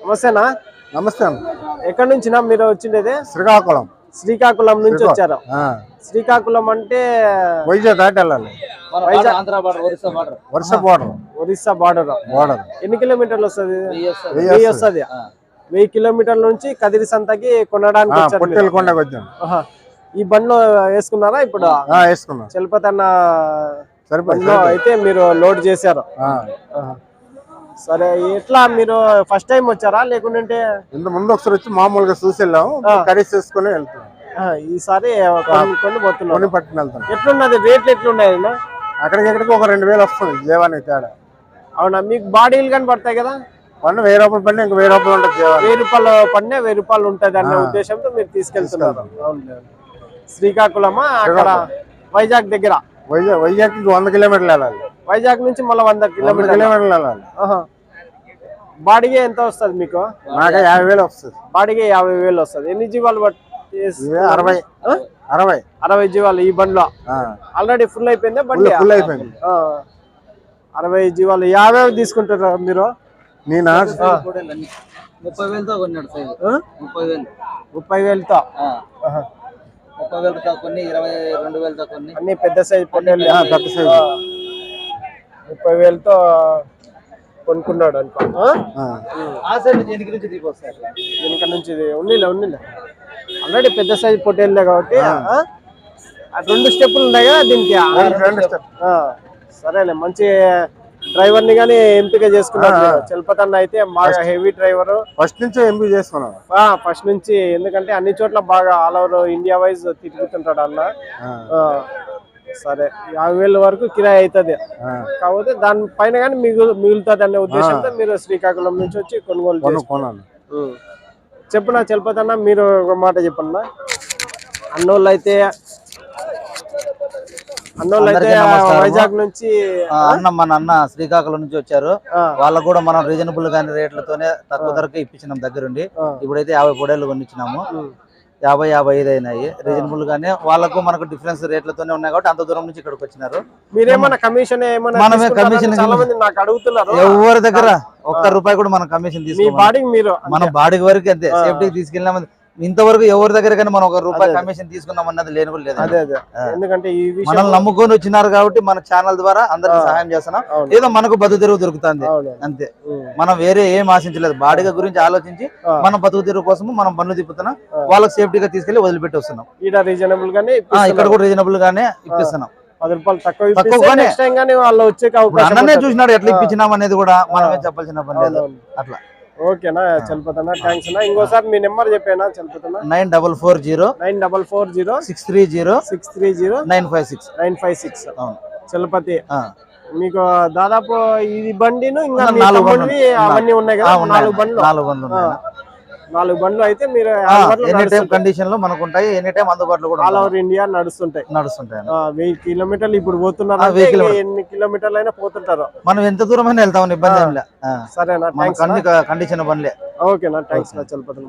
నమస్తేనా? నమస్తే. ఎక్కడి నుంచినా మీరు వచ్చిండేది? శ్రీకాకుళం. శ్రీకాకుళం నుంచి వచ్చారు. శ్రీకాకుళం అంటే వైజాగ్ దాటి వెళ్ళాలి. ఒరిస్సా బార్డర్. ఎన్ని కిలోమీటర్లు వస్తుంది? 1000 వస్తుంది. 1000 కిలోమీటర్ల నుంచి కదిరి సంతకి కొనడానికి వచ్చారు. ఈ బండ్లో వేసుకున్నారా ఇప్పుడు? చలపతి అన్న అయితే మీరు లోడ్ చేశారు. సరే, ఎట్లా మీరు ఫస్ట్ టైం వచ్చారా లేకుంటే ఇంత ముందు ఒకసారి వచ్చి మామూలుగా చూసి వెళ్ళాము, కర్రీస్ చేసుకుని వెళ్తాం. ఈసారి కొని పట్టుకుని వెళ్తాం. ఎట్లున్నది రేట్లు? ఎట్లున్నాయి అక్కడికి ఎక్కడికి ఒక 2000 వస్తుంది జీవానికి తేడా. అవునా? మీకు బాడీలు కానీ పడతాయి కదా? పన్ను 1000 రూపాయలు పడినా ఇంకా 1000 రూపాయలు ఉంటుంది. 1000 రూపాయలు పడినా 1000 రూపాయలు ఉంటుంది అనే ఉద్దేశంతో మీరు తీసుకెళ్తున్నారు. శ్రీకాకుళమా? అక్కడ వైజాగ్ దగ్గర. వైజాగ్ 100 కిలోమీటర్లు వెళ్ళాలి. వైజాగ్ నుంచి మళ్ళీ 100 కిలోమీటర్లు వెళ్ళాలి. బాడిగే ఎంత వస్తుంది మీకు? నాకు 50,000 వస్తుంది. బాడిగే 50,000 వస్తుంది. ఎన్ని జీవాలు 60 జీవాలు ఈ బండ్లో? ఆల్రెడీ ఫుల్ అయిపోయిందా బండి? ఫుల్ అయిపోయింది. 60 జీవాలు. 50 తీసుకుంటారా మీరు? నేను 30,000తో కొన్నాడు. 30,000తో కొన్ని 22,000తో కొన్ని అన్ని పెద్ద సైజ్ పొట్టేళ్ళు. 30,000తో కొనుక్కున్నాడు అనుకో. వెనుక నుంచి ఉన్నీలే ఆల్రెడీ పెద్ద సైజ్ పొట్టేళ్ళే కాబట్టి 2 స్టెప్పులు ఉన్నాయి కదా దీనికి. సరేలే, మంచి డ్రైవర్ ని గానీ ఎంపిక చేసుకున్నాడు. చలపతి అన్న అయితే బాగా హెవీ డ్రైవర్. ఫస్ట్ నుంచి ఎంపిక చేసుకున్నాడు. ఫస్ట్ నుంచి, ఎందుకంటే అన్ని చోట్ల బాగా ఆల్ ఓవర్ ఇండియా వైజ్ తిరుగుతుంటాడు అన్న. సరే, 50,000 వరకు కిరాయి అవుతుంది. కాకపోతే దాని పైన కానీ మిగులుతుంది అనే ఉద్దేశంతో మీరు శ్రీకాకుళం నుంచి వచ్చి కొనుగోలు చేసుకున్నాను. చెప్పునా చలపతి అన్న, మీరు ఒక మాట చెప్పన్నా. అన్నోళ్ళు అయితే వైజాగ్ నుంచి మన అన్న శ్రీకాకుళం నుంచి వచ్చారు. వాళ్ళకు కూడా మనం రీజనబుల్ గాని రేట్లతోనే తక్కువ ధరకే ఇప్పించినాం దగ్గరుండి. ఇప్పుడైతే 50 పొడేళ్ళు కొనిచ్చినాము. 50-55 అయినాయి. రీజనబుల్ గానే వాళ్ళకు మనకు డిఫరెన్స్ రేట్లతోనే ఉన్నాయి కాబట్టి అంత దూరం నుంచి ఇక్కడికి వచ్చినారు. మీరేమన్నా కమిషన్ మనమే కమిషన్ నాకు అడుగుతున్నారు. ఎవరి దగ్గర ₹1 కూడా మనం కమిషన్ తీసుకోవాలి. మన బాడీకి వరకు అంతే. సేఫ్టీకి తీసుకెళ్ళినా ఇంతవరకు ఎవరి దగ్గర కానీ మనం ₹1 కమిషన్ తీసుకున్నాం అన్నది లేని కూడా లేదు. ఎందుకంటే మనల్ని నమ్ముకొని వచ్చినారు కాబట్టి మన ఛానల్ ద్వారా అందరికి సహాయం చేస్తున్నాం. ఏదో మనకు బతుకు తెరువు దొరుకుతుంది అంతే. మనం వేరే ఏం ఆశించలేదు. బాడీగా గురించి ఆలోచించి మనం బతుకు తెరువు కోసం మనం బండ్లు తిప్పుతున్నాం. వాళ్ళకి సేఫ్టీగా తీసుకెళ్లి వదిలిపెట్టి వస్తున్నాం. ఇక్కడ కూడా రీజనబుల్ గానే ఇప్పిస్తున్నాం. ₹10 తక్కువ వాళ్ళు వచ్చే అన్ననే చూసినాడు ఎట్లా ఇప్పించినాం అనేది కూడా మనమే చెప్పాల్సిన పని లేదు. అట్లా ఓకేనా చలపతి అన్న, థ్యాంక్స్ అన్న. ఇంకోసారి మీ నెంబర్ చెప్పేనా చలపతి అన్న? 9440 630 956 చలపతి. మీకు దాదాపు ఈ బండిను ఇంకా అవన్నీ ఉన్నాయి కదా? 4 బండ్లు అయితే మీరు ఎనీ టైం కండిషన్ లో మనకు ఉంటాయి. ఎనీ టైం అందుబాటులో కూడా ఆల్ ఓవర్ ఇండియా నడుస్తుంటాయి. 1000 కిలోమీటర్లు ఇప్పుడు పోతున్నారు. ఎన్ని కిలోమీటర్లు అయినా పోతుంటారు. మనం ఎంత దూరం అయినా వెళ్తామని ఇబ్బంది ఏం లేదు. సరేనా? కండిషన్ బండ్లే. ఓకేనా? థ్యాంక్స్ చలపతి.